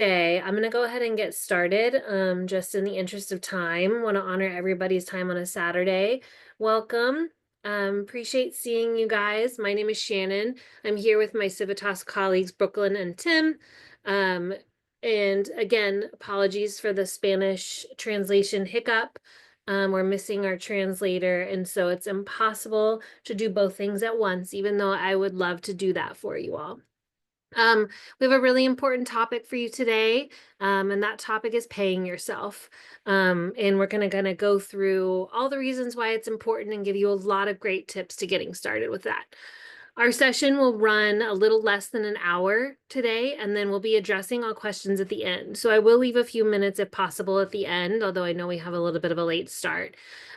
Okay, I'm going to go ahead and get started. Just in the interest of time, want to honor everybody's time on a Saturday. Welcome. Appreciate seeing you guys. My name is Shannon. I'm here with my Civitas colleagues, Brooklyn and Tim. Um, and again, apologies for the Spanish translation hiccup. We're missing our translator, and so it's impossible to do both things at once, even though I would love to do that for you all. Um, we have a really important topic for you today, and that topic is paying yourself. And we're gonna go through all the reasons why it's important and give you a lot of great tips to getting started with that. Our session will run a little less than an hour today, and then we'll be addressing all questions at the end. So I will leave a few minutes if possible at the end, although I know we have a little bit of a late start.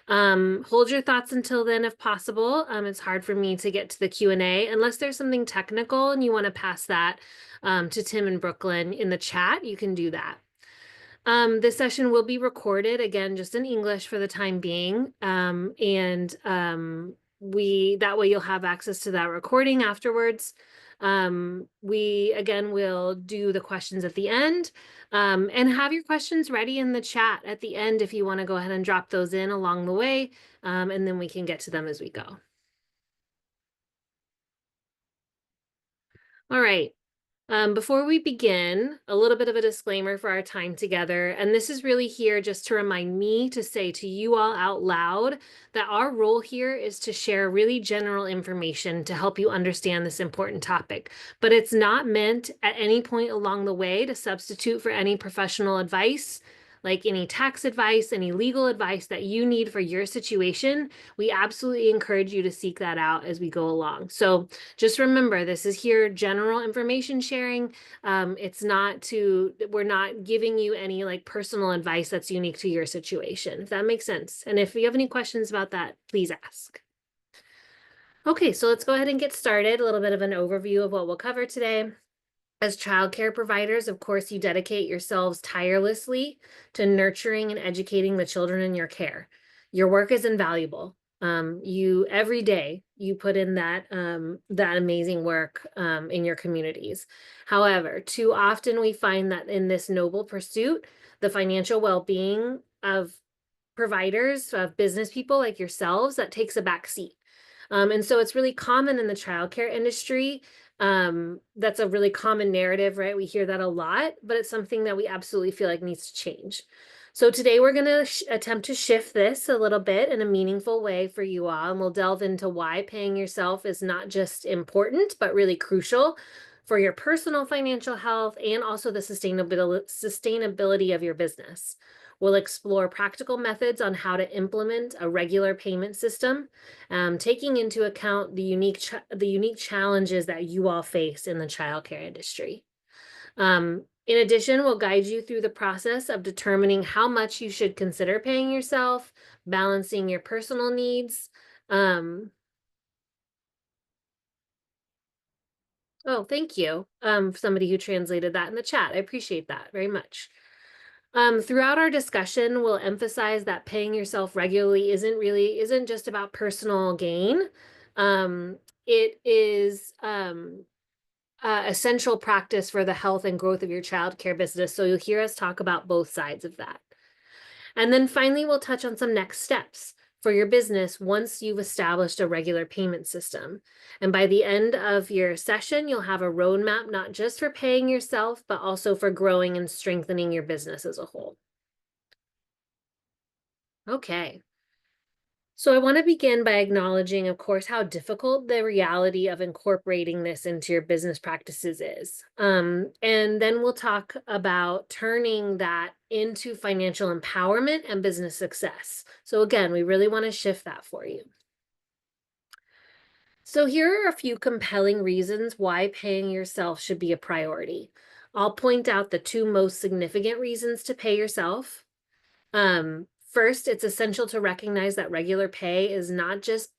Hold your thoughts until then if possible. It's hard for me to get to the Q&A unless there's something technical and you want to pass that to Tim and Brooklyn in the chat, you can do that. This session will be recorded, again, just in English for the time being. That way you'll have access to that recording afterwards. We again will do the questions at the end. And have your questions ready in the chat at the end if you want to go ahead and drop those in along the way. And then we can get to them as we go. All right. Before we begin, a little bit of a disclaimer for our time together. And this is really here just to remind me to say to you all out loud that our role here is to share really general information to help you understand this important topic. But it's not meant at any point along the way to substitute for any professional advice, like any tax advice, any legal advice that you need for your situation. We absolutely encourage you to seek that out as we go along. So just remember, this is here general information sharing. We're not giving you any like personal advice that's unique to your situation, if that makes sense. And if you have any questions about that, please ask. Okay, so let's go ahead and get started. A little bit of an overview of what we'll cover today. As childcare providers, of course, you dedicate yourselves tirelessly to nurturing and educating the children in your care. Your work is invaluable. You every day you put in that amazing work in your communities. However, too often we find that in this noble pursuit, the financial well-being of providers, of business people like yourselves, that takes a back seat. And so it's really common in the childcare industry. That's a really common narrative, right? We hear that a lot, but it's something that we absolutely feel like needs to change. So today we're going to attempt to shift this a little bit in a meaningful way for you all, and we'll delve into why paying yourself is not just important, but really crucial for your personal financial health and also the sustainability of your business. We'll explore practical methods on how to implement a regular payment system, taking into account the unique challenges that you all face in the childcare industry. In addition, we'll guide you through the process of determining how much you should consider paying yourself, balancing your personal needs. Oh, thank you. Somebody who translated that in the chat. I appreciate that very much. Throughout our discussion, we'll emphasize that paying yourself regularly isn't just about personal gain. It is essential practice for the health and growth of your childcare business. So you'll hear us talk about both sides of that. And then finally, we'll touch on some next steps for your business once you've established a regular payment system. And by the end of your session, you'll have a roadmap, not just for paying yourself, but also for growing and strengthening your business as a whole. Okay. So I want to begin by acknowledging, of course, how difficult the reality of incorporating this into your business practices is. And then we'll talk about turning that into financial empowerment and business success. So again, we really want to shift that for you. So here are a few compelling reasons why paying yourself should be a priority. I'll point out the two most significant reasons to pay yourself. First, it's essential to recognize that regular pay is not just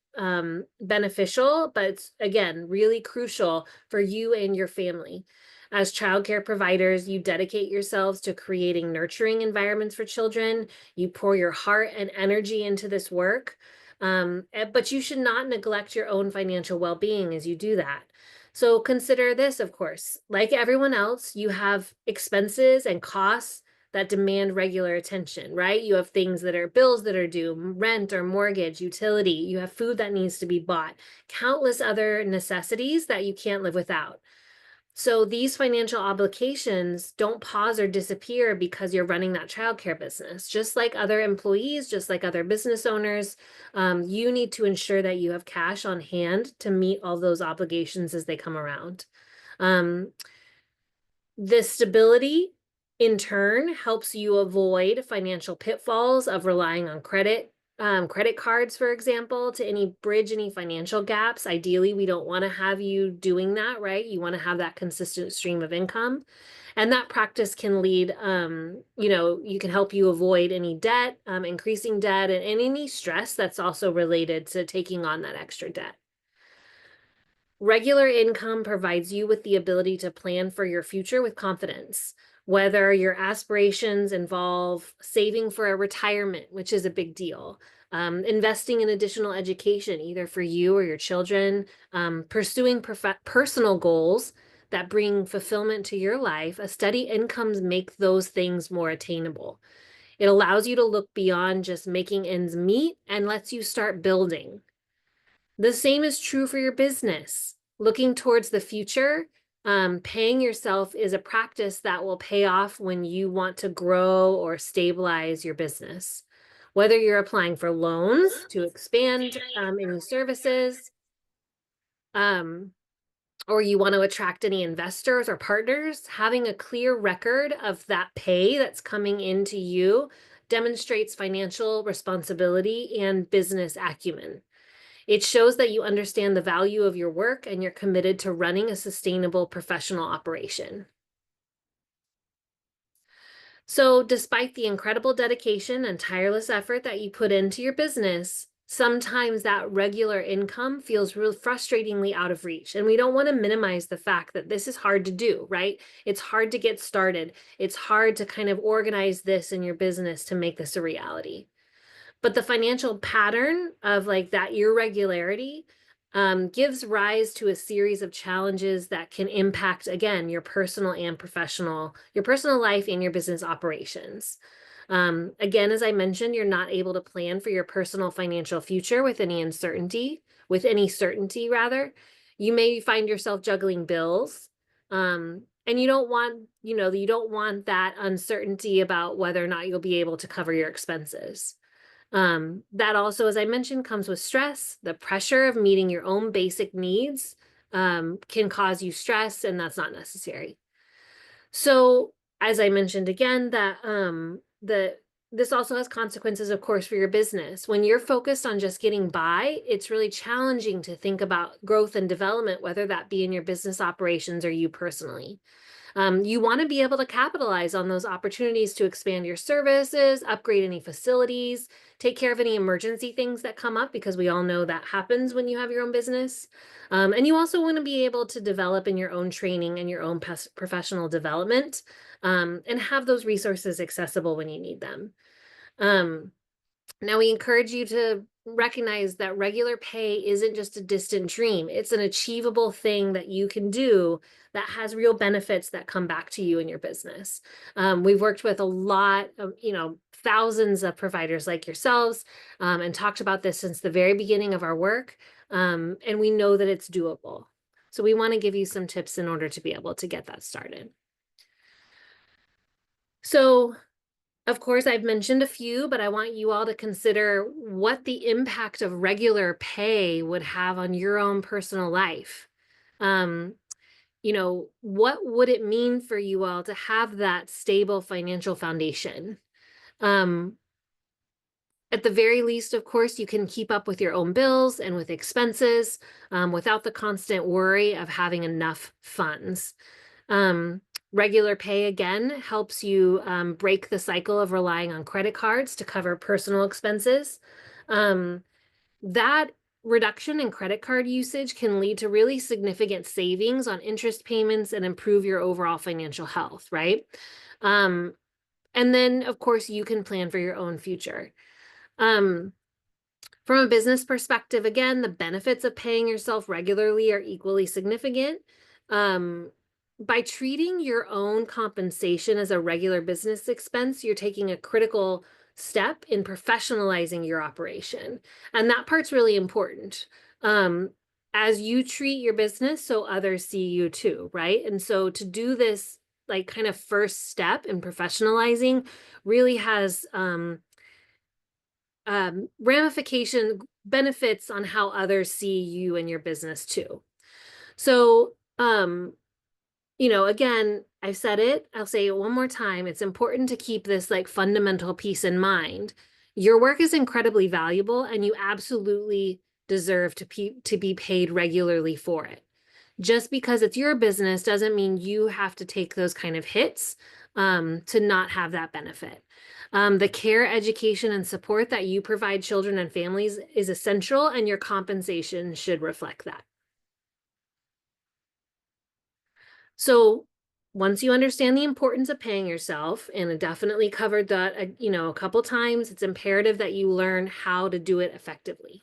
beneficial, but it's, again, really crucial for you and your family. As childcare providers, you dedicate yourselves to creating nurturing environments for children. You pour your heart and energy into this work, but you should not neglect your own financial well-being as you do that. So consider this, of course, like everyone else, you have expenses and costs that demand regular attention, right? You have things that are bills that are due, rent or mortgage, utility, you have food that needs to be bought, countless other necessities that you can't live without. So these financial obligations don't pause or disappear because you're running that childcare business. Just like other employees, just like other business owners, you need to ensure that you have cash on hand to meet all those obligations as they come around. This stability, in turn, helps you avoid financial pitfalls of relying on credit cards, for example, to bridge any financial gaps. Ideally, we don't want to have you doing that, right? You want to have that consistent stream of income. And that practice can lead, you can help you avoid any debt, increasing debt, and any stress that's also related to taking on that extra debt. Regular income provides you with the ability to plan for your future with confidence. Whether your aspirations involve saving for a retirement, which is a big deal, investing in additional education, either for you or your children, pursuing personal goals that bring fulfillment to your life, a steady income makes those things more attainable. It allows you to look beyond just making ends meet and lets you start building. The same is true for your business. Looking towards the future, paying yourself is a practice that will pay off when you want to grow or stabilize your business. Whether you're applying for loans to expand any services, or you want to attract any investors or partners, having a clear record of that pay that's coming into you demonstrates financial responsibility and business acumen. It shows that you understand the value of your work and you're committed to running a sustainable professional operation. So despite the incredible dedication and tireless effort that you put into your business, sometimes that regular income feels real frustratingly out of reach. And we don't want to minimize the fact that this is hard to do, right? It's hard to get started. It's hard to kind of organize this in your business to make this a reality. But the financial pattern of like that irregularity gives rise to a series of challenges that can impact, again, your personal life and your business operations. Again, as I mentioned, you're not able to plan for your personal financial future with any certainty rather. You may find yourself juggling bills. And you don't want that uncertainty about whether or not you'll be able to cover your expenses. That also, as I mentioned, comes with stress. The pressure of meeting your own basic needs can cause you stress, and that's not necessary. So, as I mentioned again, that this also has consequences, of course, for your business. When you're focused on just getting by, it's really challenging to think about growth and development, whether that be in your business operations or you personally. You want to be able to capitalize on those opportunities to expand your services, upgrade any facilities, take care of any emergency things that come up, because we all know that happens when you have your own business. And you also want to be able to develop in your own training and your own professional development, and have those resources accessible when you need them. Now, we encourage you to recognize that regular pay isn't just a distant dream. It's an achievable thing that you can do that has real benefits that come back to you in your business. We've worked with a lot of, thousands of providers like yourselves, and talked about this since the very beginning of our work. And we know that it's doable. So we want to give you some tips in order to be able to get that started. So, of course, I've mentioned a few, but I want you all to consider what the impact of regular pay would have on your own personal life. What would it mean for you all to have that stable financial foundation? At the very least, of course, you can keep up with your own bills and with expenses without the constant worry of having enough funds. Regular pay, again, helps you break the cycle of relying on credit cards to cover personal expenses. That reduction in credit card usage can lead to really significant savings on interest payments and improve your overall financial health, right? And then, of course, you can plan for your own future. From a business perspective, again, the benefits of paying yourself regularly are equally significant. By treating your own compensation as a regular business expense, you're taking a critical step in professionalizing your operation. And that part's really important. As you treat your business, so others see you too, right? And so to do this, like, kind of first step in professionalizing really has ramification benefits on how others see you and your business too. So, again, I've said it, I'll say it one more time. It's important to keep this like fundamental piece in mind. Your work is incredibly valuable and you absolutely deserve to be paid regularly for it. Just because it's your business doesn't mean you have to take those kind of hits to not have that benefit. The care, education, and support that you provide children and families is essential, and your compensation should reflect that. So once you understand the importance of paying yourself, and I definitely covered that, a couple times, it's imperative that you learn how to do it effectively.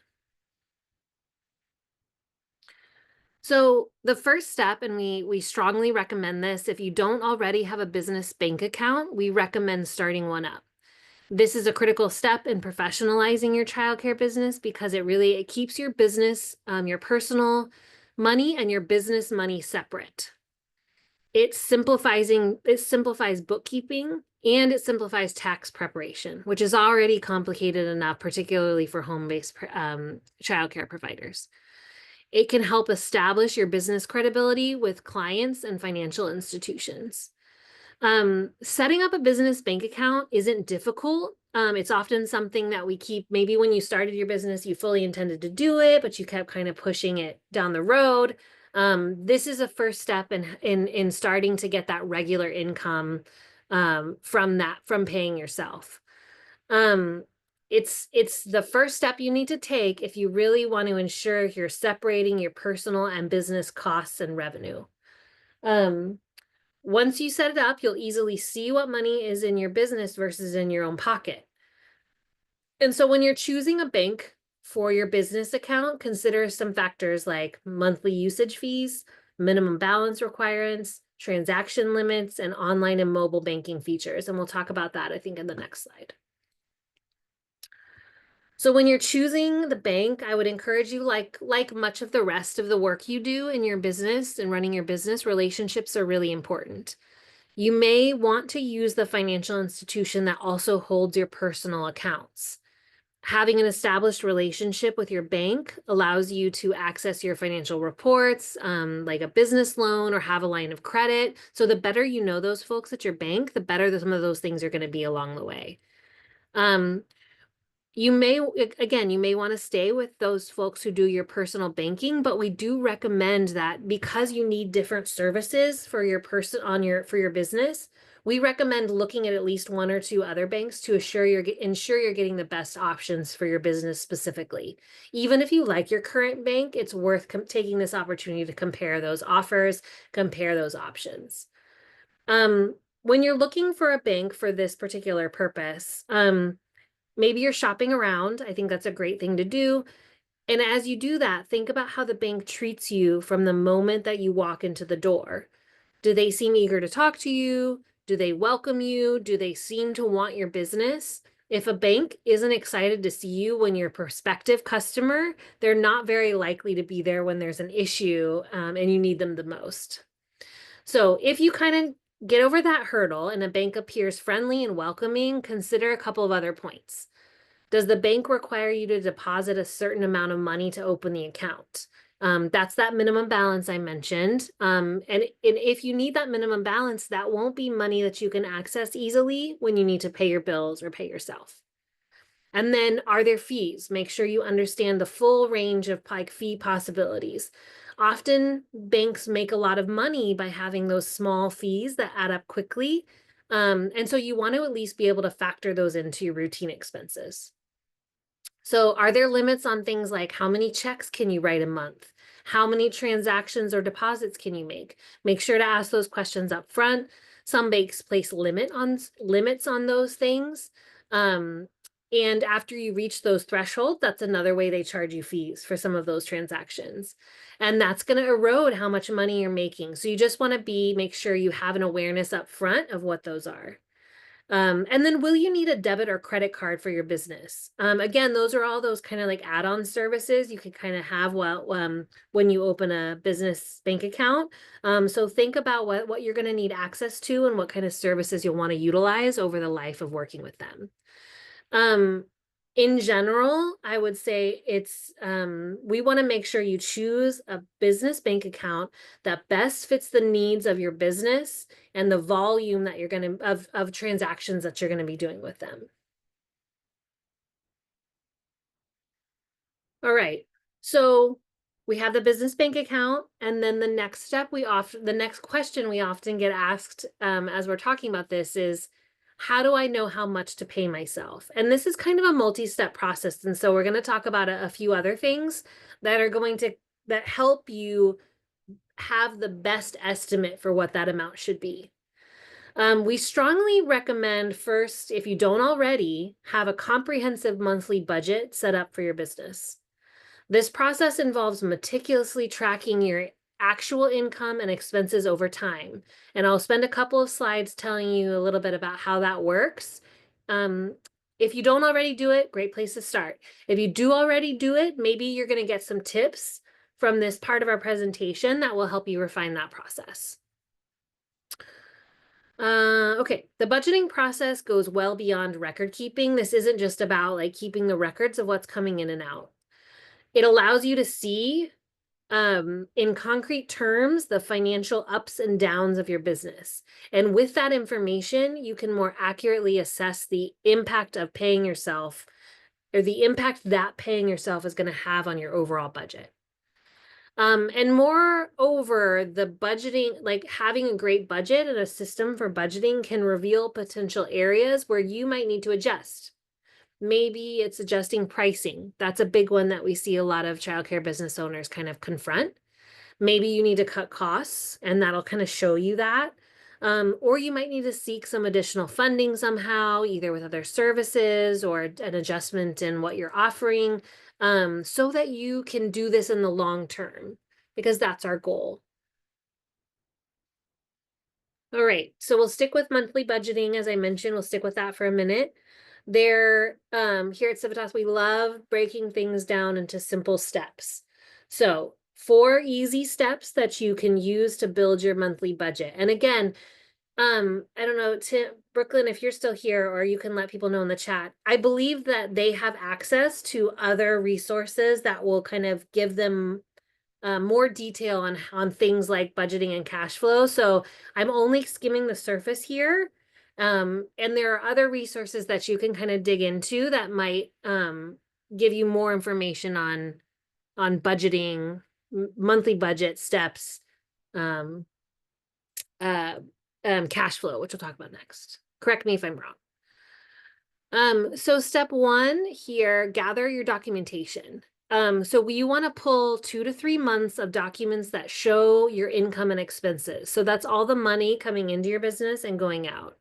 So the first step, and we strongly recommend this, if you don't already have a business bank account, we recommend starting one up. This is a critical step in professionalizing your childcare business because it keeps your business, your personal money and your business money separate. It simplifies bookkeeping and it simplifies tax preparation, which is already complicated enough, particularly for home-based childcare providers. It can help establish your business credibility with clients and financial institutions. Setting up a business bank account isn't difficult. It's often something that we keep, maybe when you started your business, you fully intended to do it, but you kept kind of pushing it down the road. This is a first step in starting to get that regular income from paying yourself. It's the first step you need to take if you really want to ensure you're separating your personal and business costs and revenue. Once you set it up, you'll easily see what money is in your business versus in your own pocket. And so when you're choosing a bank for your business account, consider some factors like monthly usage fees, minimum balance requirements, transaction limits, and online and mobile banking features. And we'll talk about that, I think, in the next slide. So when you're choosing the bank, I would encourage you, like much of the rest of the work you do in your business and running your business, relationships are really important. You may want to use the financial institution that also holds your personal accounts. Having an established relationship with your bank allows you to access your financial reports, like a business loan or have a line of credit. So the better you know those folks at your bank, the better some of those things are going to be along the way. You may want to stay with those folks who do your personal banking, but we do recommend that because you need different services for your business, we recommend looking at least one or two other banks to ensure you're getting the best options for your business specifically. Even if you like your current bank, it's worth taking this opportunity to compare those offers, compare those options. When you're looking for a bank for this particular purpose, maybe you're shopping around. I think that's a great thing to do. And as you do that, think about how the bank treats you from the moment that you walk into the door. Do they seem eager to talk to you? Do they welcome you? Do they seem to want your business? If a bank isn't excited to see you when you're a prospective customer, they're not very likely to be there when there's an issue and you need them the most. So if you kind of get over that hurdle and a bank appears friendly and welcoming, consider a couple of other points. Does the bank require you to deposit a certain amount of money to open the account? That's that minimum balance I mentioned. And if you need that minimum balance, that won't be money that you can access easily when you need to pay your bills or pay yourself. And then, are there fees? Make sure you understand the full range of fee possibilities. Often banks make a lot of money by having those small fees that add up quickly. And so you want to at least be able to factor those into your routine expenses. So are there limits on things like how many checks can you write a month? How many transactions or deposits can you make? Make sure to ask those questions up front. Some banks place limits on those things. And after you reach those thresholds, that's another way they charge you fees for some of those transactions. And that's going to erode how much money you're making. So you just want to make sure you have an awareness up front of what those are. And then will you need a debit or credit card for your business? Again, those are all those kind of like add-on services you can kind of have when you open a business bank account. So think about what you're going to need access to and what kind of services you'll want to utilize over the life of working with them. In general, I would say we want to make sure you choose a business bank account that best fits the needs of your business and the volume that you're going to, of transactions that you're going to be doing with them. All right. So we have the business bank account, and then the next question we often get asked as we're talking about this is, how do I know how much to pay myself? And this is kind of a multi-step process. And so we're going to talk about a few other things that are that help you have the best estimate for what that amount should be. We strongly recommend first, if you don't already, have a comprehensive monthly budget set up for your business. This process involves meticulously tracking your actual income and expenses over time. And I'll spend a couple of slides telling you a little bit about how that works. If you don't already do it, great place to start. If you do already do it, maybe you're going to get some tips from this part of our presentation that will help you refine that process. Okay, the budgeting process goes well beyond record keeping. This isn't just about like keeping the records of what's coming in and out. It allows you to see in concrete terms the financial ups and downs of your business. And with that information, you can more accurately assess the impact of paying yourself, or the impact that paying yourself is going to have on your overall budget. And moreover, the budgeting, like having a great budget and a system for budgeting, can reveal potential areas where you might need to adjust. Maybe it's adjusting pricing. That's a big one that we see a lot of childcare business owners kind of confront. Maybe you need to cut costs, and that'll kind of show you that. Or you might need to seek some additional funding somehow, either with other services or an adjustment in what you're offering, so that you can do this in the long term, because that's our goal. All right, so we'll stick with monthly budgeting. As I mentioned, we'll stick with that for a minute. Here at Civitas, we love breaking things down into simple steps. So 4 easy steps that you can use to build your monthly budget. And again, I don't know, Brooklyn, if you're still here, or you can let people know in the chat, I believe that they have access to other resources that will kind of give them more detail on things like budgeting and cash flow. So I'm only skimming the surface here. And there are other resources that you can kind of dig into that might give you more information on budgeting, monthly budget steps, cash flow, which we'll talk about next. Correct me if I'm wrong. So step 1 here, gather your documentation. So you want to pull 2 to 3 months of documents that show your income and expenses. So that's all the money coming into your business and going out.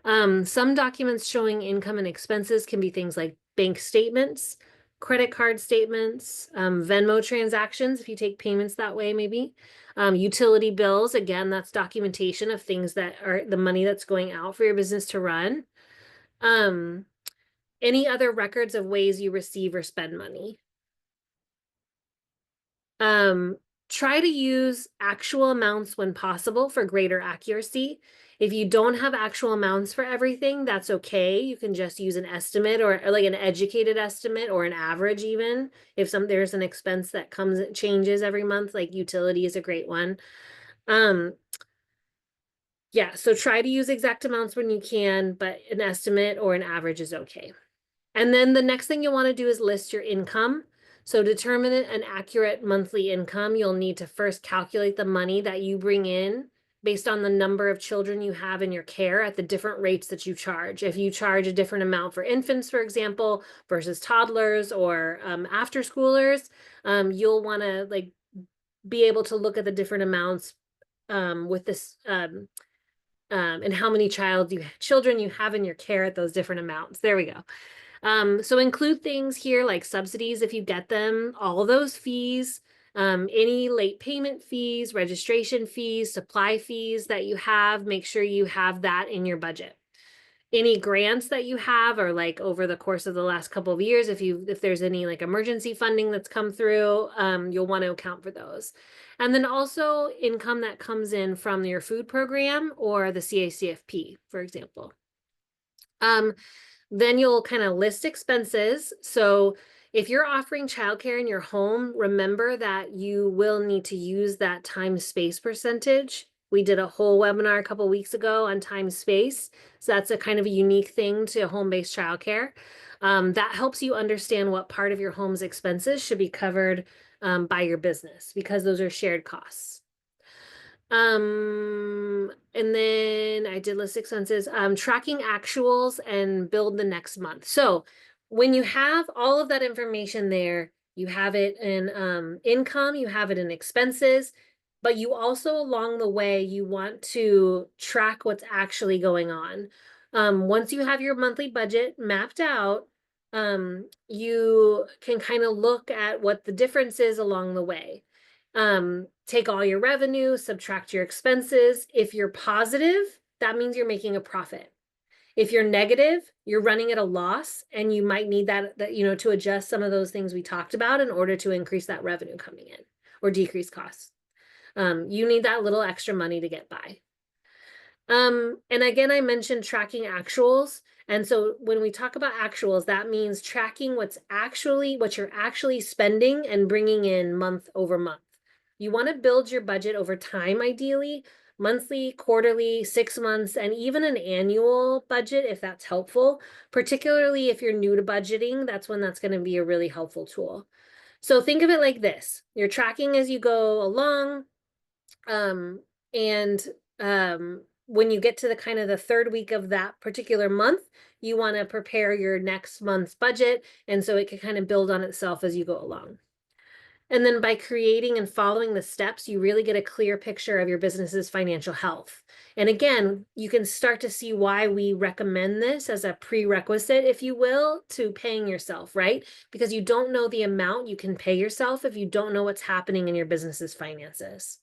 Some documents showing income and expenses can be things like bank statements, credit card statements, Venmo transactions, if you take payments that way, maybe. Utility bills, again, that's documentation of things that are the money that's going out for your business to run. Any other records of ways you receive or spend money. Try to use actual amounts when possible for greater accuracy. If you don't have actual amounts for everything, that's okay. You can just use an estimate or like an educated estimate or an average even. If there's an expense that changes every month, like utility is a great one. Yeah, so try to use exact amounts when you can, but an estimate or an average is okay. And then the next thing you'll want to do is list your income. So to determine an accurate monthly income, you'll need to first calculate the money that you bring in based on the number of children you have in your care at the different rates that you charge. If you charge a different amount for infants, for example, versus toddlers or after schoolers, you'll want to like be able to look at the different amounts with this and how many children you have in your care at those different amounts. There we go. So include things here like subsidies if you get them, all those fees, any late payment fees, registration fees, supply fees that you have, make sure you have that in your budget. Any grants that you have, or like over the course of the last couple of years, if there's any like emergency funding that's come through, you'll want to account for those. And then also income that comes in from your food program or the CACFP, for example. Then you'll kind of list expenses. So if you're offering childcare in your home, remember that you will need to use that time space percentage. We did a whole webinar a couple weeks ago on time space. So that's a kind of a unique thing to home-based childcare. That helps you understand what part of your home's expenses should be covered by your business, because those are shared costs. And then I did list expenses, tracking actuals and build the next month. So when you have all of that information there, you have it in income, you have it in expenses, but you also along the way, you want to track what's actually going on. Once you have your monthly budget mapped out, you can kind of look at what the difference is along the way. Take all your revenue, subtract your expenses. If you're positive, that means you're making a profit. If you're negative, you're running at a loss, and you might need that to adjust some of those things we talked about in order to increase that revenue coming in or decrease costs. You need that little extra money to get by. And again, I mentioned tracking actuals. And so when we talk about actuals, that means tracking what you're actually spending and bringing in month over month. You want to build your budget over time, ideally, monthly, quarterly, 6 months, and even an annual budget if that's helpful. Particularly if you're new to budgeting, that's when that's going to be a really helpful tool. So think of it like this. You're tracking as you go along, and when you get to the kind of the third week of that particular month, you want to prepare your next month's budget, and so it can kind of build on itself as you go along. And then by creating and following the steps, you really get a clear picture of your business's financial health. And again, you can start to see why we recommend this as a prerequisite, if you will, to paying yourself, right? Because you don't know the amount you can pay yourself if you don't know what's happening in your business's finances.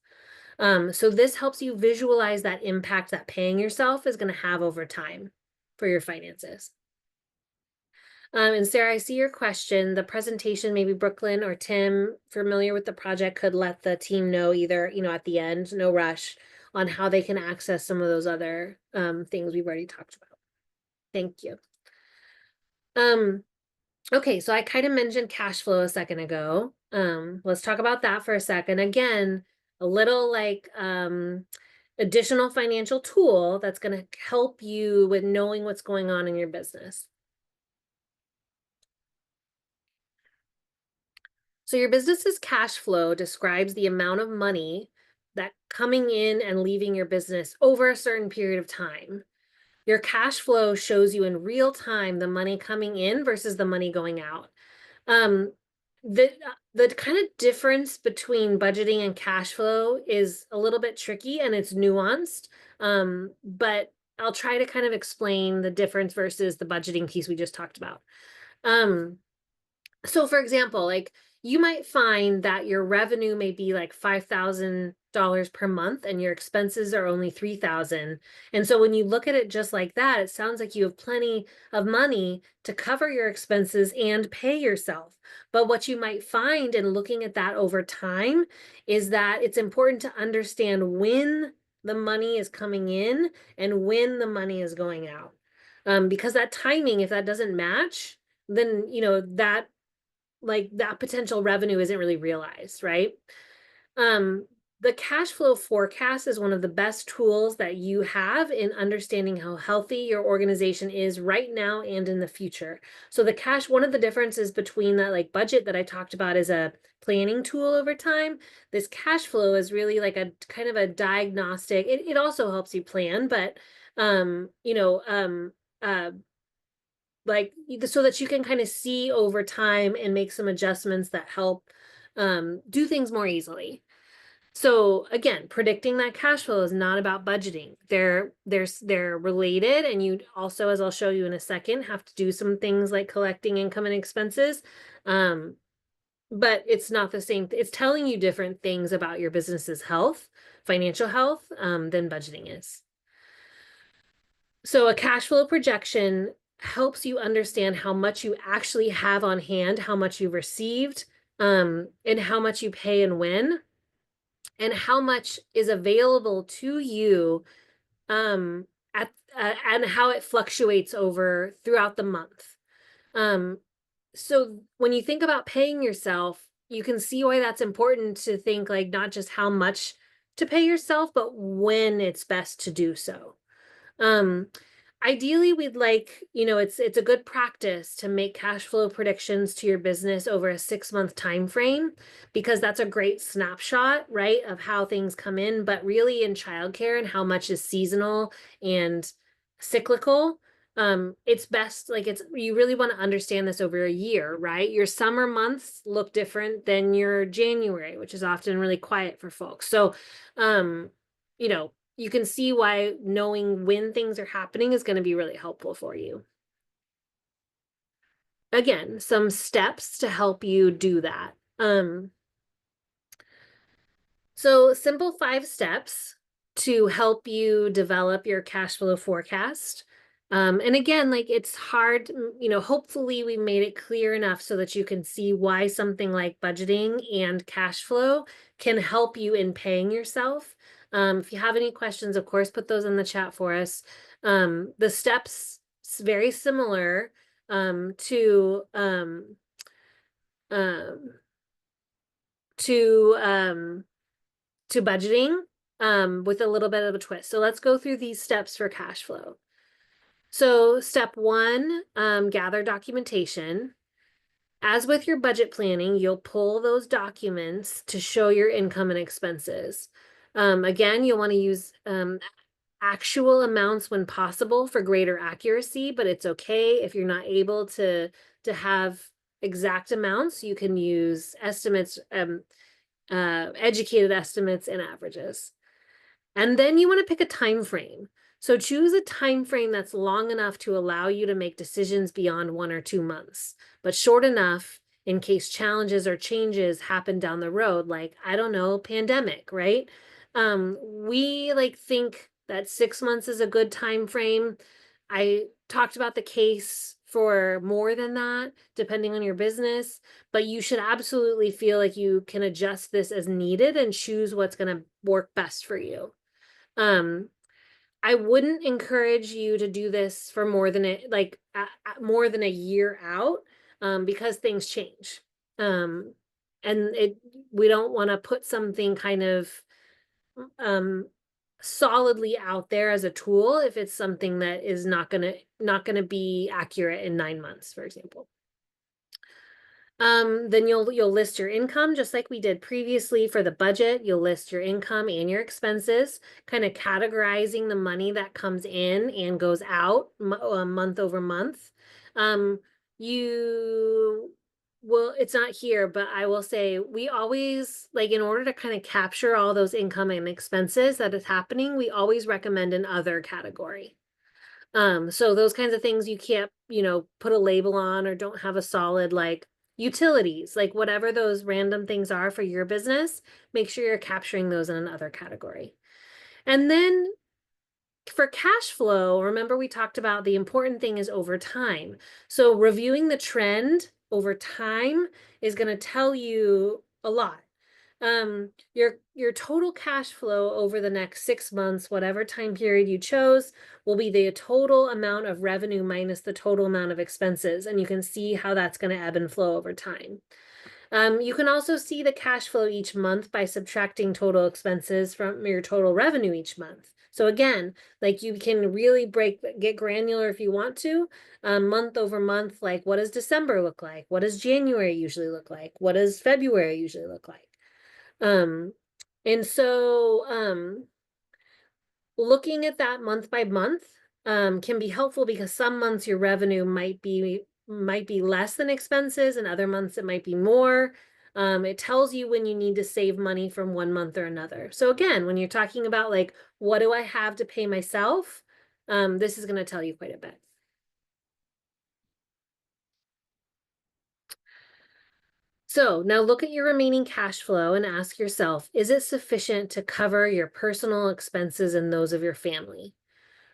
So this helps you visualize that impact that paying yourself is going to have over time for your finances. And Sarah, I see your question. The presentation, maybe Brooklyn or Tim, familiar with the project, could let the team know either, at the end, no rush, on how they can access some of those other things we've already talked about. Thank you. Okay, so I kind of mentioned cash flow a second ago. Let's talk about that for a second. Again, a little like additional financial tool that's going to help you with knowing what's going on in your business. So your business's cash flow describes the amount of money that coming in and leaving your business over a certain period of time. Your cash flow shows you in real time the money coming in versus the money going out. The kind of difference between budgeting and cash flow is a little bit tricky and it's nuanced, but I'll try to kind of explain the difference versus the budgeting piece we just talked about. So for example, like you might find that your revenue may be like $5,000 per month and your expenses are only $3,000. And so when you look at it just like that, it sounds like you have plenty of money to cover your expenses and pay yourself. But what you might find in looking at that over time is that it's important to understand when the money is coming in and when the money is going out. Because that timing, if that doesn't match, then, that potential revenue isn't really realized, right? The cash flow forecast is one of the best tools that you have in understanding how healthy your organization is right now and in the future. So one of the differences between that like budget that I talked about is a planning tool over time. This cash flow is really like a kind of a diagnostic. It also helps you plan, but like so that you can kind of see over time and make some adjustments that help do things more easily. So again, predicting that cash flow is not about budgeting. They're related, and you also, as I'll show you in a second, have to do some things like collecting income and expenses. But it's not the same. It's telling you different things about your business's health, financial health, than budgeting is. So a cash flow projection helps you understand how much you actually have on hand, how much you've received, and how much you pay and when, and how much is available to you, at and how it fluctuates over throughout the month. So when you think about paying yourself, you can see why that's important to think like not just how much to pay yourself, but when it's best to do so. Um, Ideally, we'd like, it's a good practice to make cash flow predictions to your business over a 6-month time frame, because that's a great snapshot, right, of how things come in. But really in childcare and how much is seasonal and cyclical, it's best, like, you really want to understand this over a year, right? Your summer months look different than your January, which is often really quiet for folks. So, you know, you can see why knowing when things are happening is going to be really helpful for you. Again, some steps to help you do that. So simple 5 steps to help you develop your cash flow forecast. And again, like, it's hard, hopefully we made it clear enough so that you can see why something like budgeting and cash flow can help you in paying yourself. If you have any questions, of course, put those in the chat for us. The steps very similar to um, to budgeting, with a little bit of a twist. So let's go through these steps for cash flow. So step 1, gather documentation. As with your budget planning, you'll pull those documents to show your income and expenses. Again, you'll want to use actual amounts when possible for greater accuracy, but it's okay if you're not able to have exact amounts. You can use estimates, educated estimates and averages. And then you want to pick a time frame. So choose a time frame that's long enough to allow you to make decisions beyond 1 or 2 months, but short enough in case challenges or changes happen down the road, like, I don't know, pandemic, right? We think that 6 months is a good time frame. I talked about the case for more than that, depending on your business, but you should absolutely feel like you can adjust this as needed and choose what's going to work best for you. I wouldn't encourage you to do this for more than more than a year out, because things change. And we don't want to put something kind of solidly out there as a tool if it's something that is not gonna be accurate in 9 months, for example. Then you'll list your income just like we did previously for the budget. You'll list your income and your expenses, kind of categorizing the money that comes in and goes out month over month. You will, it's not here, but I will say we always, in order to kind of capture all those income and expenses that is happening, we always recommend an other category. So those kinds of things you can't, put a label on or don't have a solid utilities, whatever those random things are for your business, make sure you're capturing those in another category. And then for cash flow, remember we talked about the important thing is over time. So reviewing the trend over time is going to tell you a lot. Your total cash flow over the next 6 months, whatever time period you chose, will be the total amount of revenue minus the total amount of expenses. And you can see how that's going to ebb and flow over time. You can also see the cash flow each month by subtracting total expenses from your total revenue each month. So again, you can really get granular if you want to, month over month, what does December look like? What does January usually look like? What does February usually look like? And so, looking at that month by month, can be helpful because some months your revenue might be less than expenses and other months it might be more. It tells you when you need to save money from one month or another. So again, when you're talking about like, what do I have to pay myself? This is going to tell you quite a bit. So now look at your remaining cash flow and ask yourself, is it sufficient to cover your personal expenses and those of your family?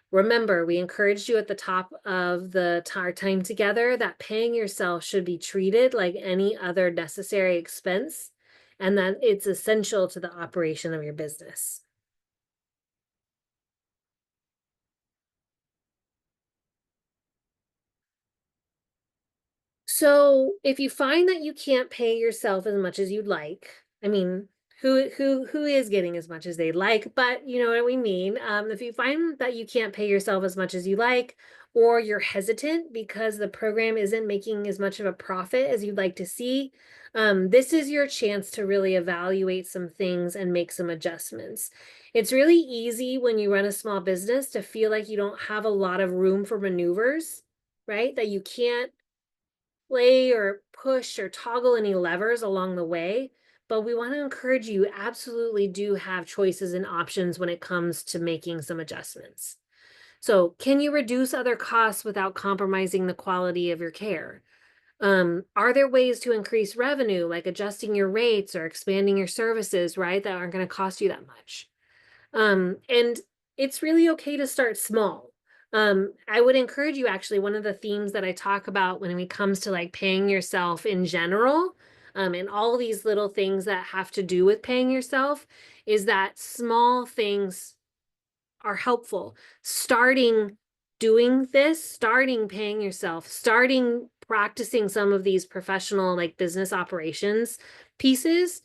Remember, we encouraged you at the top of our time together that paying yourself should be treated like any other necessary expense and that it's essential to the operation of your business. So if you find that you can't pay yourself as much as you'd like, I mean, who is getting as much as they'd like, but you know what we mean. If you find that you can't pay yourself as much as you like, or you're hesitant because the program isn't making as much of a profit as you'd like to see, this is your chance to really evaluate some things and make some adjustments. It's really easy when you run a small business to feel like you don't have a lot of room for maneuvers, right? That you can't play or push or toggle any levers along the way, but we want to encourage you absolutely do have choices and options when it comes to making some adjustments. So, can you reduce other costs without compromising the quality of your care? Are there ways to increase revenue, like adjusting your rates or expanding your services, right, that aren't going to cost you that much? And it's really okay to start small. I would encourage you actually, one of the themes that I talk about when it comes to like paying yourself in general, and all these little things that have to do with paying yourself, is that small things are helpful. Starting doing this, starting paying yourself, starting practicing some of these professional like business operations pieces,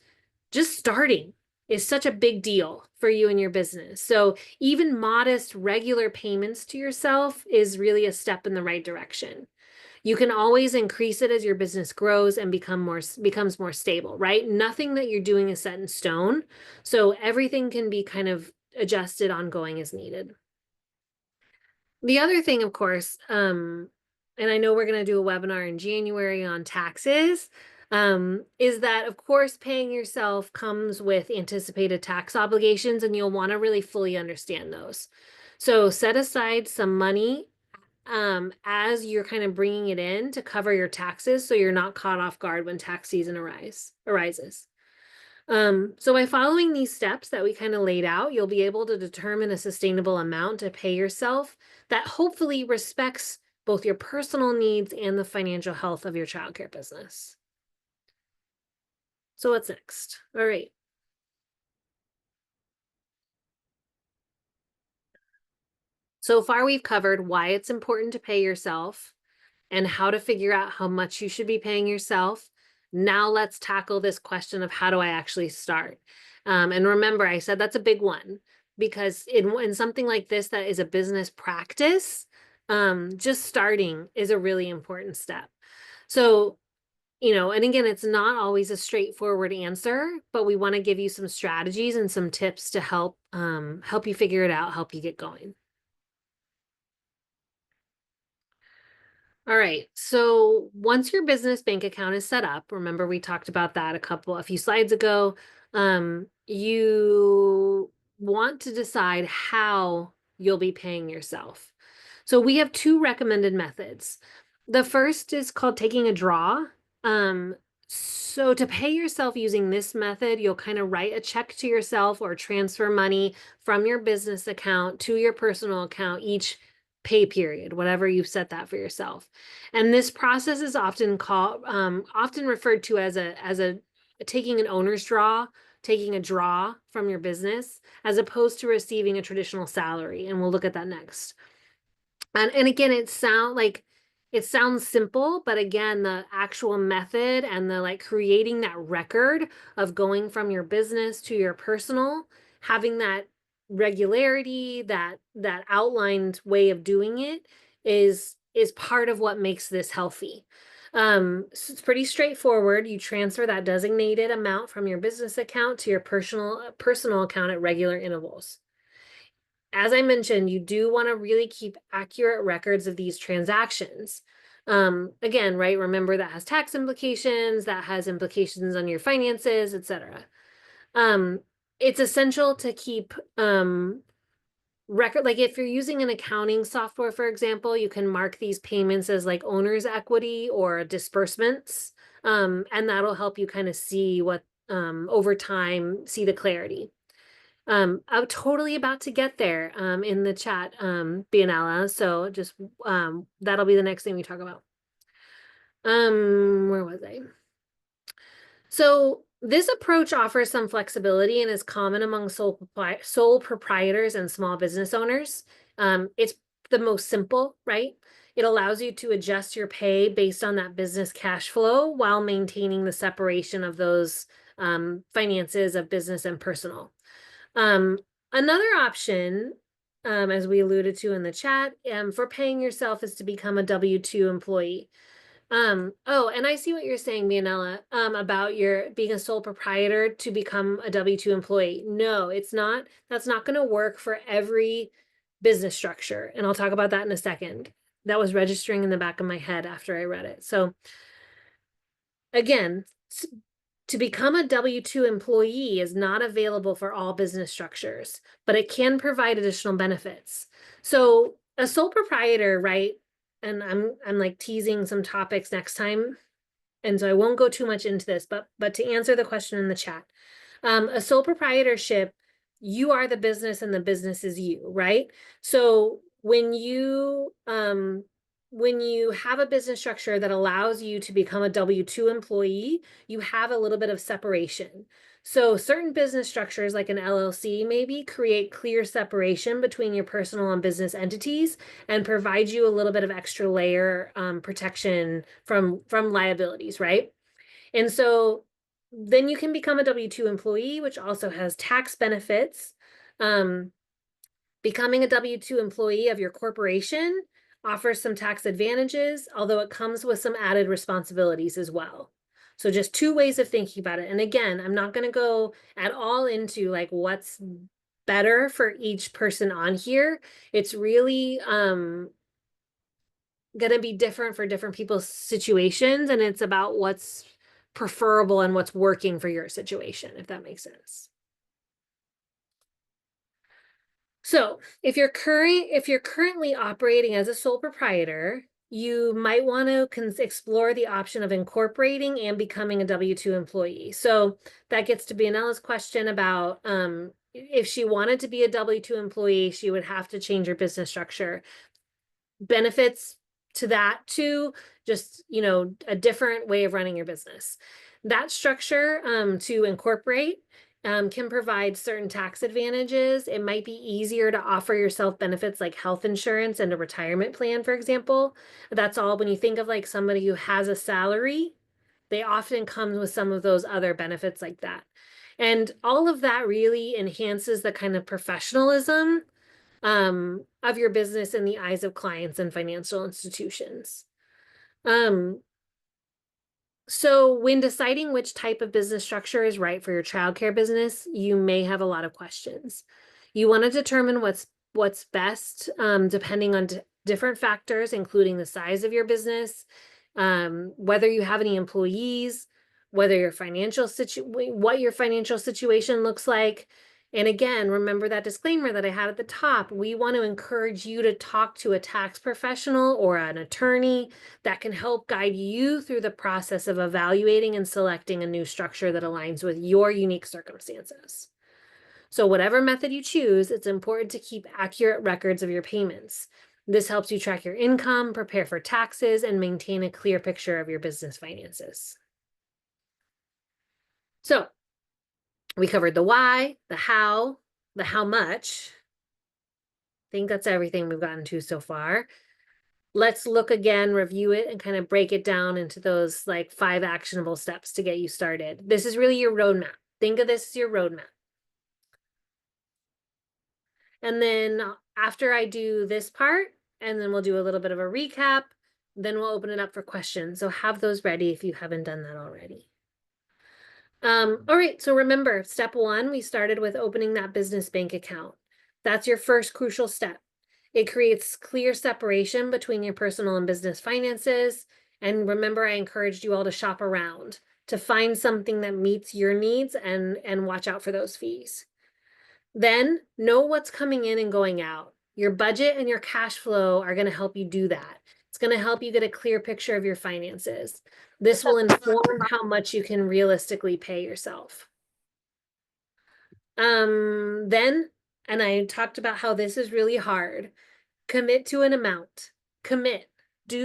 just starting is such a big deal for you and your business. So even modest regular payments to yourself is really a step in the right direction. You can always increase it as your business grows and becomes more stable, right? Nothing that you're doing is set in stone. So everything can be kind of adjusted ongoing as needed. The other thing, of course, and I know we're going to do a webinar in January on taxes, is that, of course, paying yourself comes with anticipated tax obligations, and you'll want to really fully understand those. So set aside some money as you're kind of bringing it in to cover your taxes so you're not caught off guard when tax season arises. So by following these steps that we kind of laid out, you'll be able to determine a sustainable amount to pay yourself that hopefully respects both your personal needs and the financial health of your childcare business. So what's next? All right. So far, we've covered why it's important to pay yourself and how to figure out how much you should be paying yourself. Now let's tackle this question of how do I actually start? And remember, I said that's a big one because in something like this that is a business practice, just starting is a really important step. So, and again, it's not always a straightforward answer, but we want to give you some strategies and some tips to help you figure it out, help you get going. All right. So once your business bank account is set up, remember we talked about that a few slides ago. You want to decide how you'll be paying yourself. So we have two recommended methods. The first is called taking a draw. So to pay yourself using this method, you'll kind of write a check to yourself or transfer money from your business account to your personal account each pay period, whatever you've set that for yourself. And this process is often referred to as a taking an owner's draw, taking a draw from your business, as opposed to receiving a traditional salary. And we'll look at that next. And again, it sounds simple, but again, the actual method and the like creating that record of going from your business to your personal, having that regularity, that outlined way of doing it is part of what makes this healthy. So it's pretty straightforward. You transfer that designated amount from your business account to your personal account at regular intervals. As I mentioned, you do want to really keep accurate records of these transactions. Again, right, remember that has tax implications, that has implications on your finances, etc. It's essential to keep record, like if you're using an accounting software, for example, you can mark these payments as like owner's equity or disbursements. And that'll help you kind of see what over time, see the clarity. I'm totally about to get there in the chat, Bianella. So just that'll be the next thing we talk about. Where was I? So this approach offers some flexibility and is common among sole proprietors and small business owners. It's the most simple, right? It allows you to adjust your pay based on that business cash flow while maintaining the separation of those finances of business and personal. Another option, as we alluded to in the chat, for paying yourself is to become a W-2 employee. Oh, and I see what you're saying, Mianella, about your being a sole proprietor to become a W-2 employee. No, it's not. That's not going to work for every business structure. And I'll talk about that in a second. That was registering in the back of my head after I read it. So again, to become a W-2 employee is not available for all business structures, but it can provide additional benefits. So a sole proprietor, right? And I'm like teasing some topics next time, and so I won't go too much into this, but to answer the question in the chat, a sole proprietorship, you are the business and the business is you, right? So when you have a business structure that allows you to become a W-2 employee, you have a little bit of separation. So certain business structures like an LLC maybe create clear separation between your personal and business entities and provide you a little bit of extra layer protection from liabilities, right? And so then you can become a W-2 employee, which also has tax benefits. Becoming a W-2 employee of your corporation offers some tax advantages, although it comes with some added responsibilities as well. So just two ways of thinking about it. And again, I'm not going to go at all into like what's better for each person on here. It's really going to be different for different people's situations, and it's about what's preferable and what's working for your situation, if that makes sense. So if you're currently operating as a sole proprietor, you might want to explore the option of incorporating and becoming a W-2 employee. So that gets to Bianella's question about if she wanted to be a W-2 employee, she would have to change her business structure. Benefits to that too, just, you know, a different way of running your business. That structure to incorporate can provide certain tax advantages. It might be easier to offer yourself benefits like health insurance and a retirement plan, for example. That's all. When you think of like somebody who has a salary, they often come with some of those other benefits like that. And all of that really enhances the kind of professionalism of your business in the eyes of clients and financial institutions. So when deciding which type of business structure is right for your childcare business, you may have a lot of questions. You want to determine what's best, depending on different factors, including the size of your business, whether you have any employees, whether your what your financial situation looks like. And again, remember that disclaimer that I had at the top. We want to encourage you to talk to a tax professional or an attorney that can help guide you through the process of evaluating and selecting a new structure that aligns with your unique circumstances. So whatever method you choose, it's important to keep accurate records of your payments. This helps you track your income, prepare for taxes, and maintain a clear picture of your business finances. So we covered the why, the how much. I think that's everything we've gotten to so far. Let's look again, review it, and kind of break it down into those like 5 actionable steps to get you started. This is really your roadmap. Think of this as your roadmap. And then after I do this part, and then we'll do a little bit of a recap, then we'll open it up for questions. So have those ready if you haven't done that already. All right, so remember, step 1, we started with opening that business bank account. That's your first crucial step. It creates clear separation between your personal and business finances. And remember, I encouraged you all to shop around to find something that meets your needs and watch out for those fees. Then know what's coming in and going out. Your budget and your cash flow are going to help you do that. It's going to help you get a clear picture of your finances. This will inform how much you can realistically pay yourself. Then, and I talked about how this is really hard. Commit to an amount. Commit.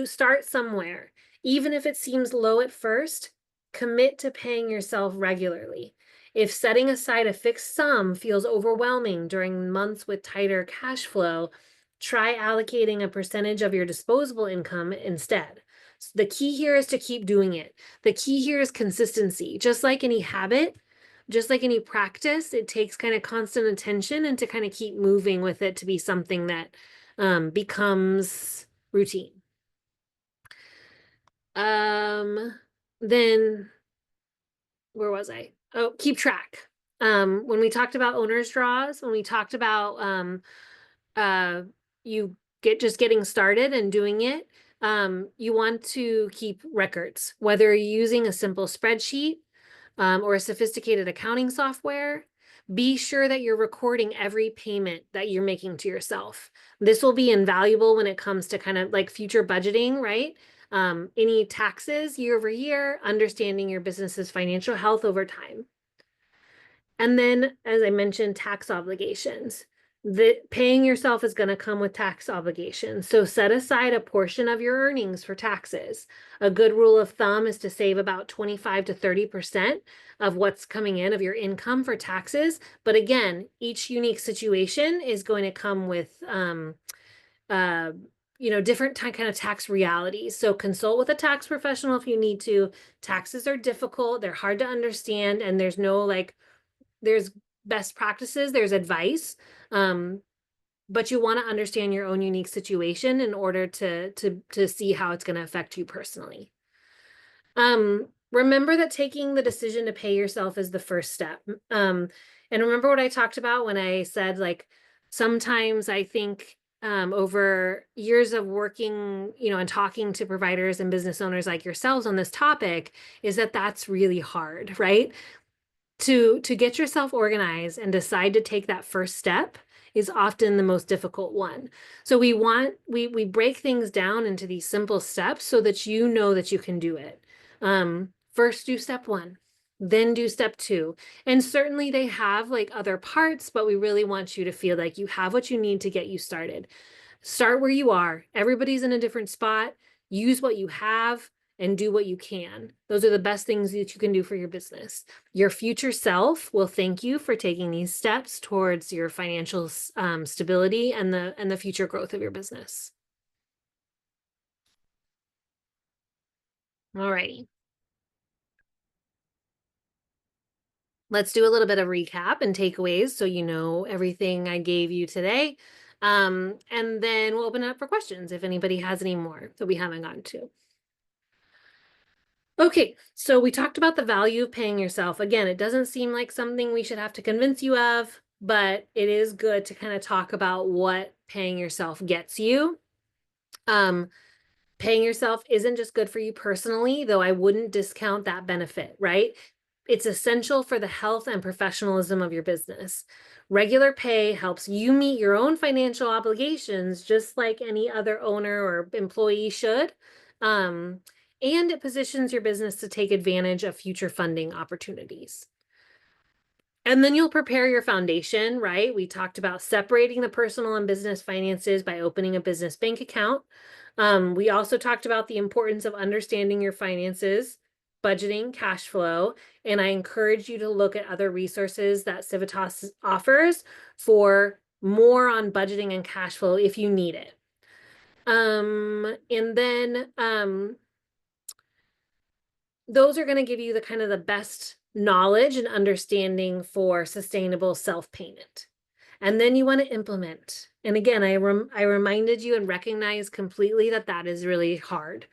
Start somewhere. Even if it seems low at first, commit to paying yourself regularly. If setting aside a fixed sum feels overwhelming during months with tighter cash flow, try allocating a percentage of your disposable income instead. So the key here is to keep doing it. The key here is consistency. Just like any habit, just like any practice, it takes kind of constant attention and to kind of keep moving with it to be something that becomes routine. Then where was I? Oh, keep track. When we talked about owner's draws, when we talked about you just getting started and doing it, you want to keep records, whether you're using a simple spreadsheet or a sophisticated accounting software. Be sure that you're recording every payment that you're making to yourself. This will be invaluable when it comes to kind of like future budgeting, right? Any taxes year over year, understanding your business's financial health over time. And then, as I mentioned, tax obligations. Paying yourself is going to come with tax obligations. So set aside a portion of your earnings for taxes. A good rule of thumb is to save about 25 to 30% of what's coming in of your income for taxes. But again, each unique situation is going to come with different kind of tax realities. So consult with a tax professional if you need to. Taxes are difficult, they're hard to understand, and there's no there's best practices, there's advice, but you want to understand your own unique situation in order to see how it's going to affect you personally. Remember that taking the decision to pay yourself is the first step. And remember what I talked about when I said, sometimes I think over years of working, and talking to providers and business owners like yourselves on this topic, is that that's really hard, right? To get yourself organized and decide to take that first step is often the most difficult one. So we break things down into these simple steps so that you know that you can do it. First do step 1, then do step 2. And certainly they have other parts, but we really want you to feel like you have what you need to get you started. Start where you are. Everybody's in a different spot. Use what you have and do what you can. Those are the best things that you can do for your business. Your future self will thank you for taking these steps towards your financial stability and the future growth of your business. All righty. Let's do a little bit of recap and takeaways so you know everything I gave you today. And then we'll open it up for questions if anybody has any more that we haven't gotten to. Okay, so we talked about the value of paying yourself. Again, it doesn't seem like something we should have to convince you of, but it is good to kind of talk about what paying yourself gets you. Paying yourself isn't just good for you personally, though I wouldn't discount that benefit, right? It's essential for the health and professionalism of your business. Regular pay helps you meet your own financial obligations, just like any other owner or employee should. And it positions your business to take advantage of future funding opportunities. And then you'll prepare your foundation, right? We talked about separating the personal and business finances by opening a business bank account. We also talked about the importance of understanding your finances, budgeting, cash flow, and I encourage you to look at other resources that Civitas offers for more on budgeting and cash flow if you need it. And then those are going to give you the kind of the best knowledge and understanding for sustainable self-payment. And then you want to implement. And again, I reminded you and recognized completely that that is really hard.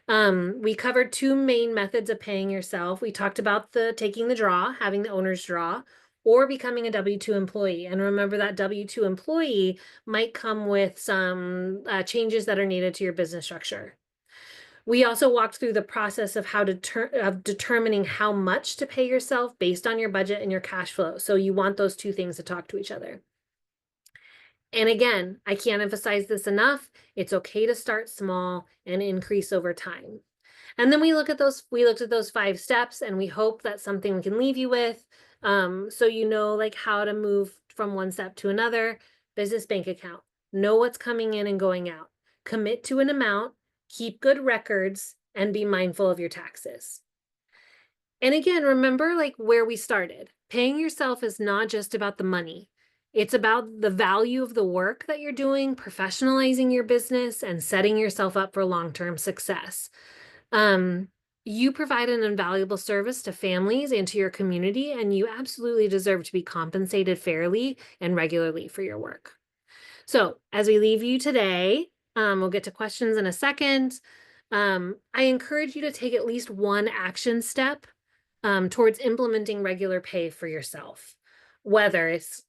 We covered 2 main methods of paying yourself. We talked about taking the draw, having the owner's draw, or becoming a W-2 employee. And remember that W-2 employee might come with some changes that are needed to your business structure. We also walked through the process of how of determining how much to pay yourself based on your budget and your cash flow. So you want those two things to talk to each other. And again, I can't emphasize this enough. It's okay to start small and increase over time. And then we looked at those 5 steps, and we hope that's something we can leave you with. So you know like how to move from one step to another. Business bank account. Know what's coming in and going out. Commit to an amount, keep good records, and be mindful of your taxes. And again, remember like where we started. Paying yourself is not just about the money. It's about the value of the work that you're doing, professionalizing your business, and setting yourself up for long-term success. You provide an invaluable service to families and to your community, and you absolutely deserve to be compensated fairly and regularly for your work. So as we leave you today, we'll get to questions in a second. I encourage you to take at least one action step towards implementing regular pay for yourself, whether it's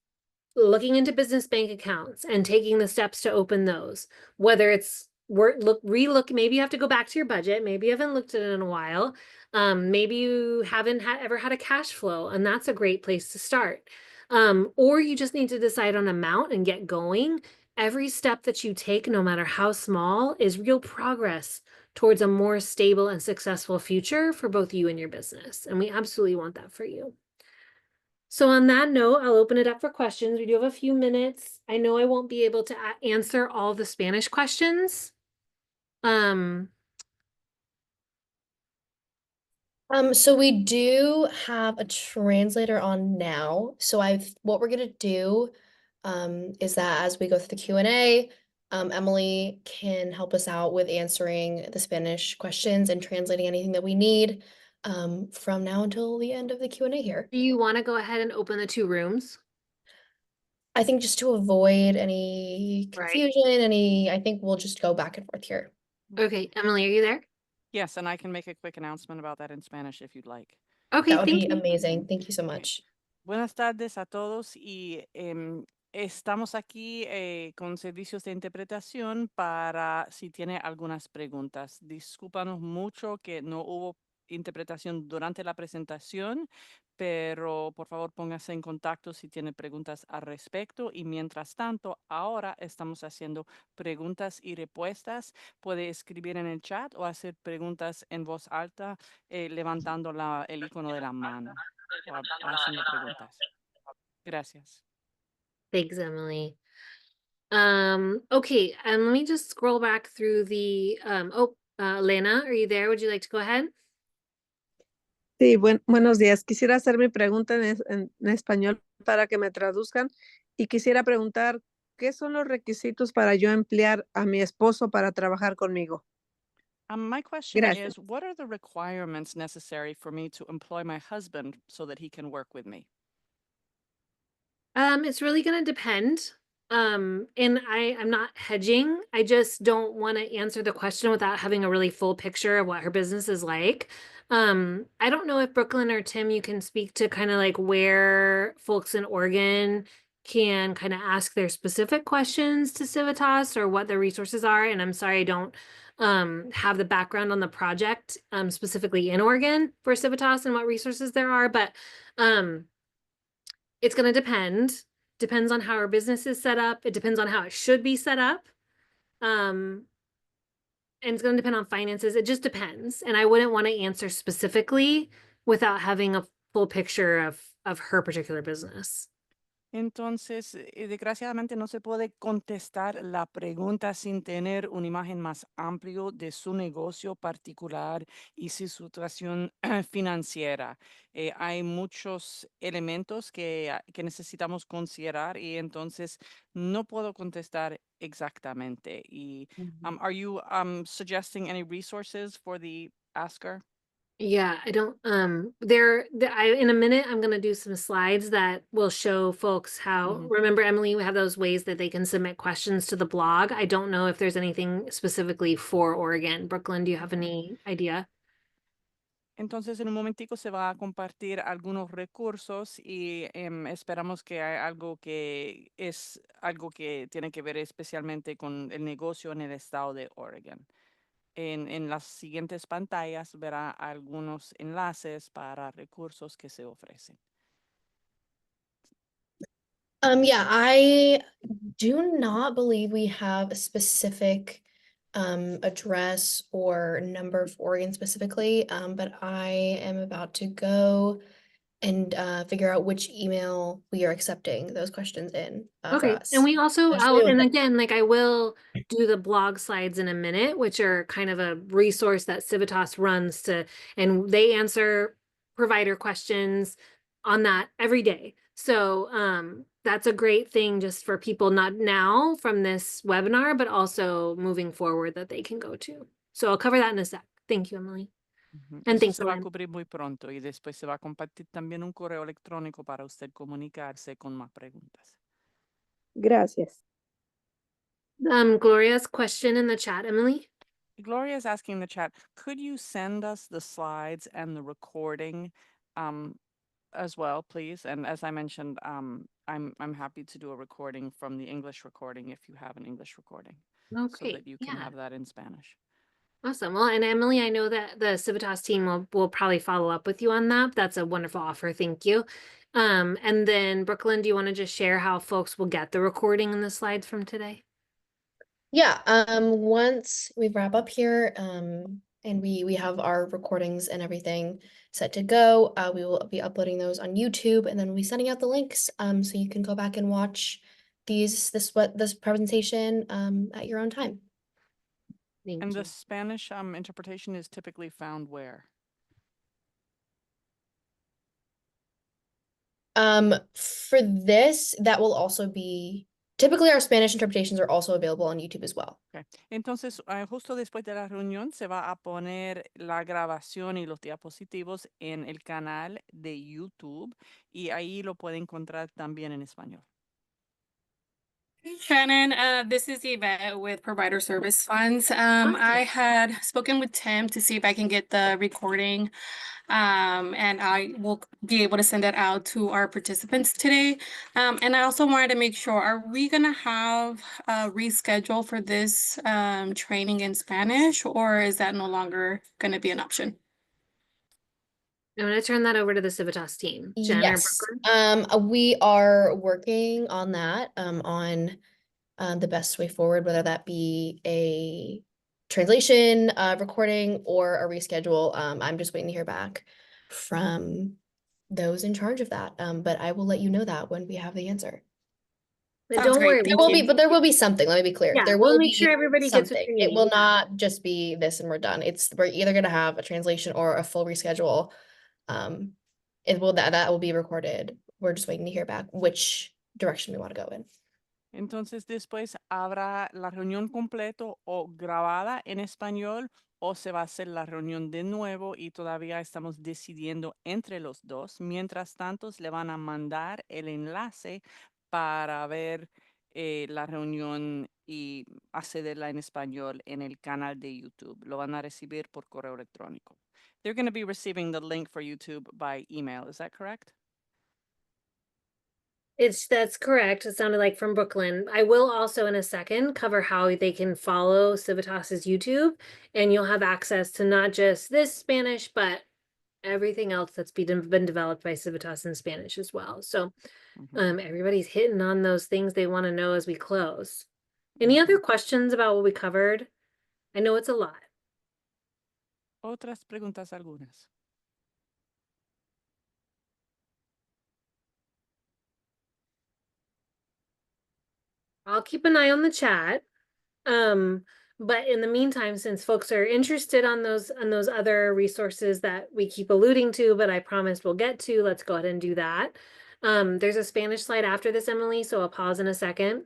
looking into business bank accounts and taking the steps to open those, whether it's relook, maybe you have to go back to your budget, maybe you haven't looked at it in a while, maybe you haven't ever had a cash flow, and that's a great place to start. Or you just need to decide on amount and get going. Every step that you take, no matter how small, is real progress towards a more stable and successful future for both you and your business. And we absolutely want that for you. So on that note, I'll open it up for questions. We do have a few minutes. I know I won't be able to answer all the Spanish questions. So we do have a translator on now. So what we're gonna do is that as we go through the Q&A, Emily can help us out with answering the Spanish questions and translating anything that we need from now until the end of the Q&A here. Do you want to go ahead and open the 2 rooms? I think just to avoid any Right. confusion, I think we'll just go back and forth here. Okay, Emily, are you there? Yes, and I can make a quick announcement about that in Spanish if you'd like. Okay, That would thank be you. amazing. Thank you so much. Buenas tardes a todos y estamos aquí con servicios de interpretación para si tiene algunas preguntas. Discúlpanos mucho que no hubo interpretación durante la presentación, pero por favor póngase en contacto si tiene preguntas al respecto y mientras tanto ahora estamos haciendo preguntas y respuestas. Puede escribir en el chat o hacer preguntas en voz alta levantando el icono de la mano o haciendo preguntas. Gracias. Thanks, Emily. Okay, and let me just scroll back through the Lena, are you there? Would you like to go ahead? Sí, buenos días. Quisiera hacer mi pregunta en español para que me traduzcan y quisiera preguntar, ¿qué son los requisitos para yo emplear a mi esposo para trabajar conmigo? My question Gracias. is, what are the requirements necessary for me to employ my husband so that he can work with me? It's really gonna depend. And I'm not hedging. I just don't want to answer the question without having a really full picture of what her business is like. I don't know if Brooklyn or Tim, you can speak to kind of like where folks in Oregon can kind of ask their specific questions to Civitas or what the resources are. And I'm sorry, I don't have the background on the project specifically in Oregon for Civitas and what resources there are, but it's going to depends on how our business is set up. It depends on how it should be set up. And it's going to depend on finances. It just depends. And I wouldn't want to answer specifically without having a full picture of her particular business. Entonces, desgraciadamente no se puede contestar la pregunta sin tener una imagen más amplio de su negocio particular y su situación financiera. Hay muchos elementos que necesitamos considerar y entonces no puedo contestar exactamente. Y, are you suggesting any resources for the asker? Yeah, I don't, in a minute, I'm gonna do some slides that will show folks how, remember, Emily, we have those ways that they can submit questions to the blog. I don't know if there's anything specifically for Oregon. Brooklyn, do you have any idea? Entonces, en un momentico se va a compartir algunos recursos y esperamos que hay algo que es algo que tiene que ver especialmente con el negocio en el estado de Oregon. En las siguientes pantallas verá algunos enlaces para recursos que se ofrecen. Yeah, I do not believe we have a specific address or number for Oregon specifically, but I am about to go and figure out which email we are accepting those questions in for Okay, us. and we also, Actually, and okay. again, like I will do the blog slides in a minute, which are kind of a resource that Civitas runs and they answer provider questions on that every day. So that's a great thing just for people not now from this webinar, but also moving forward that they can go to. So I'll cover that in a sec. Thank you, Emily. Ujú. And Eso thanks, se va a Elaine. cubrir muy pronto y después se va a compartir también un correo electrónico para usted comunicarse con más preguntas. Gracias. Gloria's question in the chat, Emily. Gloria is asking in the chat, could you send us the slides and the recording as well, please? And as I mentioned, I'm happy to do a recording from the English recording if you have an English recording, so Okay, that you can yeah. have that in Spanish. Awesome. Well, and Emily, I know that the Civitas team will probably follow up with you on that. That's a wonderful offer. Thank you. And then Brooklyn, do you want to just share how folks will get the recording and the slides from today? Yeah, once we wrap up here, and we have our recordings and everything set to go, we will be uploading those on YouTube, and then we'll be sending out the links, so you can go back and watch this presentation, at your own time. Thank And you. the Spanish interpretation is typically found where? For this, that will also be, typically our Spanish interpretations are also available on YouTube as well. Okay. Entonces, justo después de la reunión se va a poner la grabación y los diapositivos en el canal de YouTube y ahí lo puede encontrar también en español. Shannon, this is Yvette with Provider Service Funds. I had spoken with Tim to see if I can get the recording, and I will be able to send it out to our participants today. And I also wanted to make sure, are we gonna have a reschedule for this training in Spanish, or is that no longer gonna be an option? I'm going to turn that over to the Civitas team. Jen or Yes, Brooklyn? we are working on that, on the best way forward, whether that be a translation, recording, or a reschedule. I'm just waiting to hear back from those in charge of that. But I will let you know that when we have the answer. And Sounds don't great. worry, Thank There will you. be, but there will be something. Let me be clear. Yeah, There we'll will make be sure everybody gets what something. they It will need. not just be this and we're done. We're either gonna have a translation or a full reschedule. That will be recorded. We're just waiting to hear back which direction we want to go in. Entonces, después habrá la reunión completo o grabada en español o se va a hacer la reunión de nuevo y todavía estamos decidiendo entre los dos. Mientras tanto, le van a mandar el enlace para ver la reunión y accederla en español en el canal de YouTube. Lo van a recibir por correo electrónico. They're going to be receiving the link for YouTube by email. Is that correct? That's correct. It sounded like from Brooklyn. I will also in a second cover how they can follow Civitas's YouTube, and you'll have access to not just this Spanish, but everything else that's been developed by Civitas in Spanish as well. So everybody's hitting on those things they want to know as we close. Any other questions about what we covered? I know it's a lot. Otras preguntas algunas. I'll keep an eye on the chat. But in the meantime, since folks are interested on those other resources that we keep alluding to, but I promised we'll get to, let's go ahead and do that. There's a Spanish slide after this, Emily, so I'll pause in a second.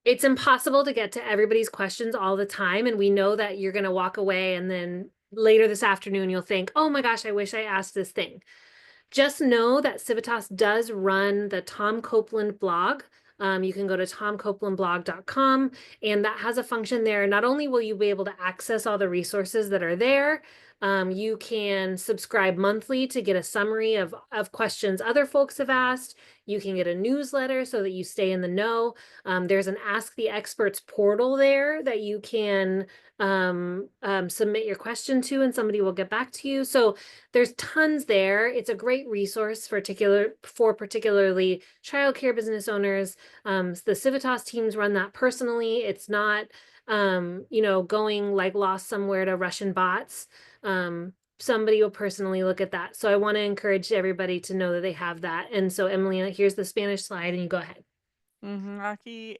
It's impossible to get to everybody's questions all the time, and we know that you're going to walk away and then later this afternoon you'll think, oh my gosh, I wish I asked this thing. Just know that Civitas does run the Tom Copeland blog. You can go to tomcopelandblog.com, and that has a function there. Not only will you be able to access all the resources that are there, You can subscribe monthly to get a summary of questions other folks have asked. You can get a newsletter so that you stay in the know. There's an Ask the Experts portal there that you can submit your question to, and somebody will get back to you. So there's tons there. It's a great resource for particularly childcare business owners. The Civitas teams run that personally. It's not going like lost somewhere to Russian bots. Somebody will personally look at that. So I want to encourage everybody to know that they have that. And so, Emily, here's the Spanish slide and you go ahead. Aquí,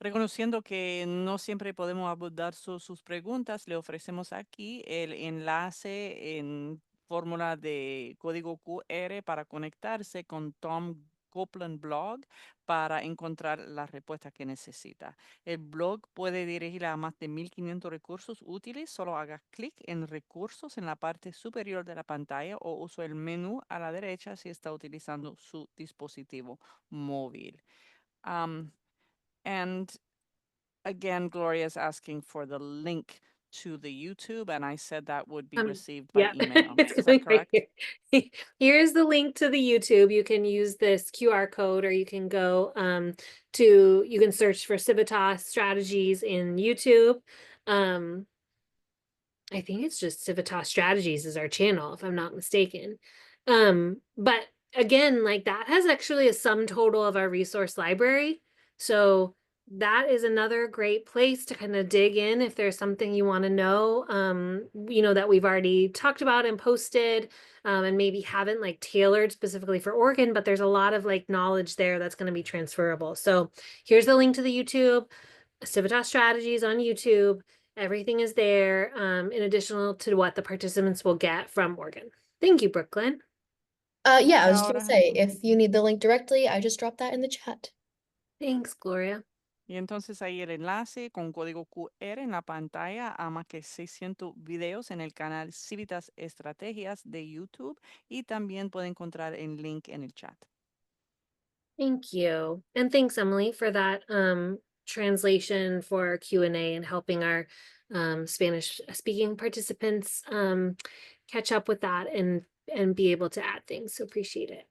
reconociendo que no siempre podemos abordar sus preguntas, le ofrecemos aquí el enlace en fórmula de código QR para conectarse con Tom Copeland Blog para encontrar la respuesta que necesita. El blog puede dirigir a más de 1500 recursos útiles. Solo haga clic en recursos en la parte superior de la pantalla o use el menú a la derecha si está utilizando su dispositivo móvil. And again, Gloria is asking for the link to the YouTube, and I said that would be received by email. It's Is that going right correct? here. Here's the link to the YouTube. You can use this QR code, or you can go you can search for Civitas Strategies in YouTube. I think it's just Civitas Strategies is our channel, if I'm not mistaken. But again, like that has actually a sum total of our resource library. So that is another great place to kind of dig in if there's something you want to know, that we've already talked about and posted, and maybe haven't like tailored specifically for Oregon, but there's a lot of like knowledge there that's going to be transferable. So here's the link to the YouTube, Civitas Strategies on YouTube. Everything is there, in addition to what the participants will get from Oregon. Thank you, Brooklyn. Yeah, I was just gonna Ahora, say, if you need the link directly, I just dropped that in the chat. Thanks, Gloria. Y entonces ahí el enlace con código QR en la pantalla a más que 600 videos en el canal Civitas Estrategias de YouTube y también puede encontrar el link en el chat. Thank you. And thanks, Emily, for that translation for Q&A and helping our Spanish speaking participants catch up with that and be able to add things. So appreciate it.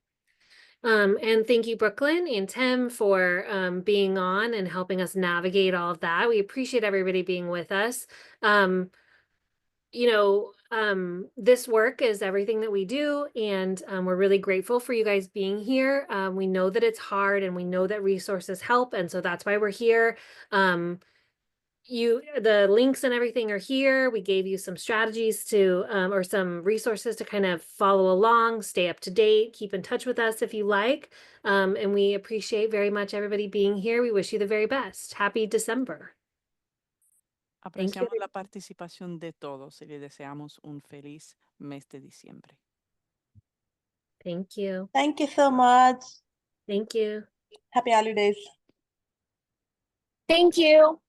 And thank you, Brooklyn and Tim, for being on and helping us navigate all of that. We appreciate everybody being with us. This work is everything that we do, and we're really grateful for you guys being here. We know that it's hard and we know that resources help, and so that's why we're here. The links and everything are here. We gave you some strategies to or some resources to kind of follow along, stay up to date, keep in touch with us if you like. And we appreciate very much everybody being here. We wish you the very best. Happy December. Thank you. Apreciamos la participación de todos y le deseamos un feliz mes de diciembre. Thank you. Thank you so much. Thank you. Happy holidays. Thank you.